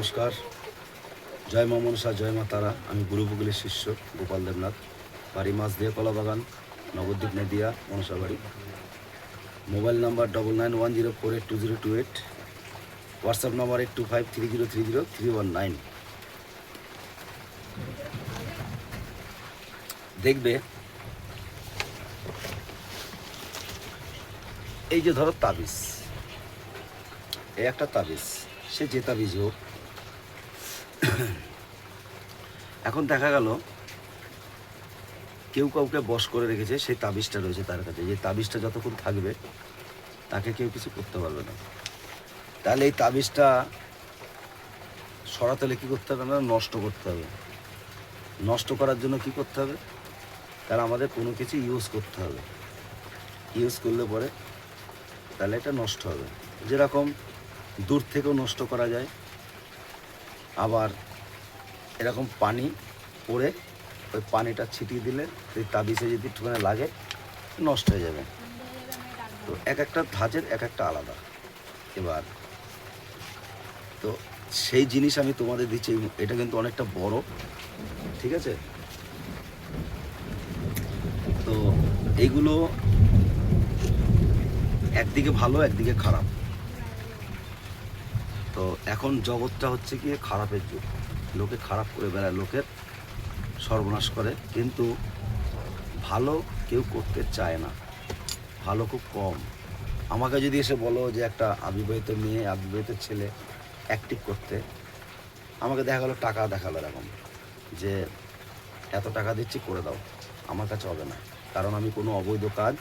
নমস্কার, জয় মা মনসা, জয় মা তারা। আমি গুরু বকুলের শিষ্য গোপাল দেবনাথ, বাড়ি মাঝদিয়া কলাবাগান, নবদ্বীপ নদিয়া, মনসা বাড়ি। Mobile number 9910482028, WhatsApp number 8253030319। দেখবে এই যে ধরো তাবিজ, এই একটা তাবিজ, সে যে তাবিজ হোক। এখন দেখা গেল কেউ কাউকে বশ করে রেখেছে, সেই তাবিজটা রয়েছে তার কাছে। যে তাবিজটা যতক্ষণ থাকবে তাকে কেউ কিছু করতে পারবে না। তাহলে এই তাবিজটা সরাতে হলে কী করতে হবে? না, নষ্ট করতে হবে। নষ্ট করার জন্য কি করতে হবে? তাহলে আমাদের কোনো কিছু ইউজ করতে হবে। ইউজ করলে পরে তাহলে এটা নষ্ট হবে। যেরকম দূর থেকেও নষ্ট করা যায়, আবার এরকম পানি পড়ে ওই পানিটা ছিটিয়ে দিলে সেই তাবিজে যদি একটুখানি লাগে নষ্ট হয়ে যাবে। তো এক একটা ধাঁচের এক একটা আলাদা। এবার তো সেই জিনিস আমি তোমাদের দিচ্ছি। এটা কিন্তু অনেকটা বড়, ঠিক আছে? তো এইগুলো একদিকে ভালো, একদিকে খারাপ। তো এখন জগৎটা হচ্ছে গিয়ে খারাপের যুগ। লোকে খারাপ করে বেড়ায়, লোকের সর্বনাশ করে, কিন্তু ভালো কেউ করতে চায় না, ভালো খুব কম। আমাকে যদি এসে বলো যে একটা আবিবাহিত মেয়ে, আবিবাহিত ছেলে অ্যাক্টিভ করতে, আমাকে দেখা গেলো টাকা দেখালো এরকম যে এত টাকা দিচ্ছি করে দাও, আমার কাছে হবে না। কারণ আমি কোনো অবৈধ কাজ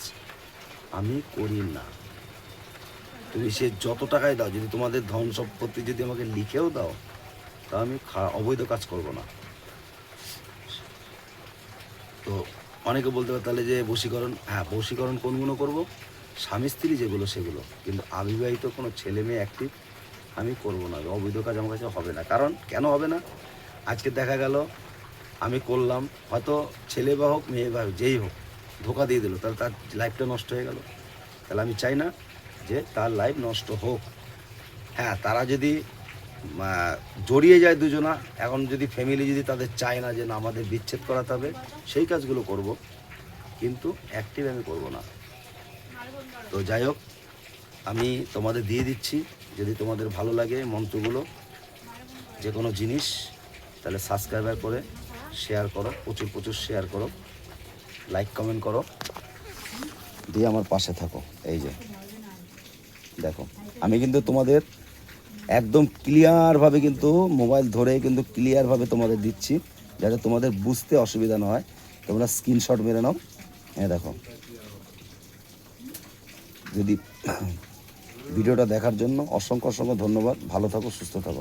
আমি করি না। তুমি সে যত টাকায় দাও, যদি তোমাদের ধন সম্পত্তি যদি আমাকে লিখেও দাও, তা আমি অবৈধ কাজ করব না। তো অনেকে বলতে পারে তাহলে যে বশীকরণ, হ্যাঁ বশীকরণ কোনগুলো করব? স্বামী স্ত্রী যেগুলো সেগুলো, কিন্তু আবিবাহিত কোনো ছেলে মেয়ে অ্যাক্টিভ আমি করব না। অবৈধ কাজ আমার কাছে হবে না। কারণ কেন হবে না? আজকে দেখা গেল আমি করলাম, হয়তো ছেলে বা হোক মেয়ে বা যেই হোক ধোকা দিয়ে দিল, তাহলে তার লাইফটা নষ্ট হয়ে গেল। তাহলে আমি চাই না যে তার লাইফ নষ্ট হোক। হ্যাঁ, তারা যদি জড়িয়ে যায় দুজনা, এখন যদি ফ্যামিলি যদি তাদের চায় না যে না আমাদের বিচ্ছেদ করাতে হবে, সেই কাজগুলো করব, কিন্তু অ্যাক্টিভ আমি করব না। তো যাই হোক, আমি তোমাদের দিয়ে দিচ্ছি। যদি তোমাদের ভালো লাগে মন্ত্রগুলো, যে কোনো জিনিস, তাহলে সাবস্ক্রাইবার করে শেয়ার করো, প্রচুর প্রচুর শেয়ার করো, লাইক কমেন্ট করো, দিয়ে আমার পাশে থাকো। এই যে দেখো, আমি কিন্তু তোমাদের একদম ক্লিয়ারভাবে কিন্তু মোবাইল ধরে কিন্তু ক্লিয়ারভাবে তোমাদের দিচ্ছি, যাতে তোমাদের বুঝতে অসুবিধা না হয়। তোমরা স্ক্রিনশট মেরে নাও। হ্যাঁ দেখো, যদি ভিডিওটা দেখার জন্য অসংখ্য অসংখ্য ধন্যবাদ। ভালো থাকো, সুস্থ থাকো।